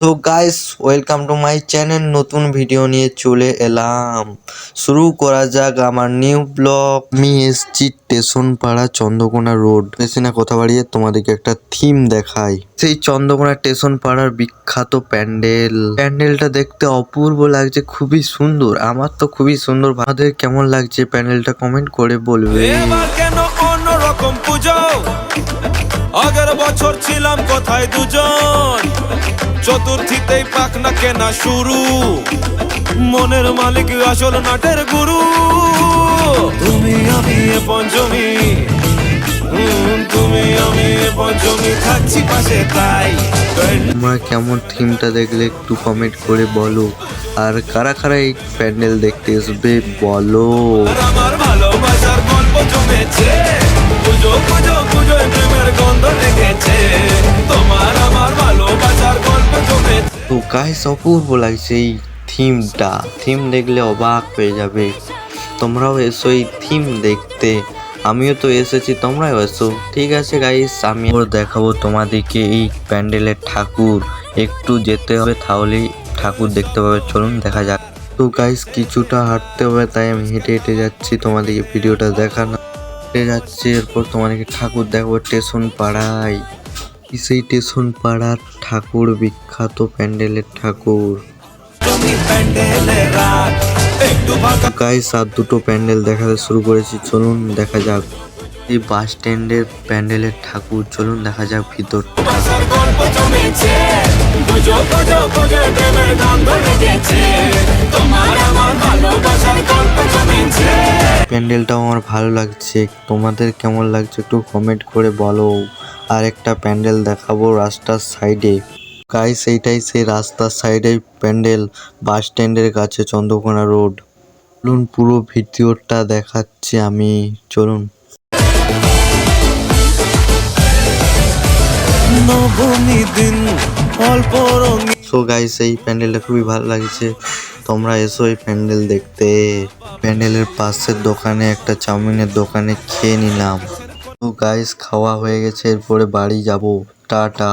তো guys, welcome to my channel. নতুন video নিয়ে চলে এলাম। শুরু করা যাক আমার নিউ ব্লগ। আমি এসছি স্টেশন পাড়া চন্দ্রকোনা রোড। বেশি না কথা বাড়িয়ে তোমাদেরকে একটা থিম দেখাই। সেই চন্দ্রকোনা স্টেশন পাড়ার বিখ্যাত প্যান্ডেলটা দেখতে অপূর্ব লাগছে, খুবই সুন্দর। আমার তো খুবই সুন্দর। আপনাদের কেমন লাগছে প্যান্ডেলটা কমেন্ট করে বলবে। এবার কেন অন্যরকম পুজো? আগের বছর ছিলাম কোথায় দুজন, চতুর্থীতেই পাখনা কেনা শুরু। মনের মালিক আসল নাটের গুরু। তুমি আমি এ পঞ্চমী, তুমি আমি এ পঞ্চমী, থাকছি পাশে তাই। তোমরা কেমন থিমটা দেখলে একটু কমেন্ট করে বলো। আর কারা কারা এই প্যান্ডেল দেখতে আসবে বলো। আমার ভালোবাসার গল্প জমেছে, পুজো পুজো পুজো প্রেমের গন্ধ লেগেছে। তোমার আমার ভালোবাসার গল্প জমেছে। তো গাইস, অপূর্ব লাগছে এই থিম দেখলে অবাক হয়ে যাবে। তোমরাও এসো এই থিম দেখতে। আমিও তো এসেছি, তোমরাও এসো। ঠিক আছে গাইস, আমি দেখাবো তোমাদেরকে এই প্যান্ডেলের ঠাকুর। একটু যেতে হবে, তাহলেই ঠাকুর দেখতে পাবে। চলুন দেখা যাক। তো গাইস, কিছুটা হাঁটতে হবে, তাই আমি হেঁটে হেঁটে যাচ্ছি। তোমাদেরকে ভিডিওটা দেখানো হেঁটে যাচ্ছি। এরপর তোমাদেরকে ঠাকুর দেখাবো স্টেশন পাড়ায়। সেই স্টেশন পাড়ার ঠাকুর, বিখ্যাত প্যান্ডেলের ঠাকুর। গাইস, আর দুটো প্যান্ডেল দেখাতে শুরু করেছি, চলুন দেখা যাক। এই বাস স্ট্যান্ডের প্যান্ডেলের ঠাকুর, চলুন দেখা যাক ভিতর। প্যান্ডেলটাও আমার ভালো লাগছে। তোমাদের কেমন লাগছে একটু কমেন্ট করে বলো। আর একটা প্যান্ডেল দেখাবো রাস্তার সাইডে। গাইস, এইটাই সেই রাস্তার সাইডে প্যান্ডেল, বাস স্ট্যান্ডের কাছে, চন্দ্রকোনা রোড। চলুন পুরো ভিডিওটা দেখাচ্ছি আমি, চলুন। সো গাইস, এই প্যান্ডেলটা খুবই ভালো লাগছে। তোমরা এসো এই প্যান্ডেল দেখতে। প্যান্ডেলের পাশের দোকানে একটা চাউমিনের দোকানে খেয়ে নিলাম। তো গাইস, খাওয়া হয়ে গেছে, এরপরে বাড়ি যাব। টাটা।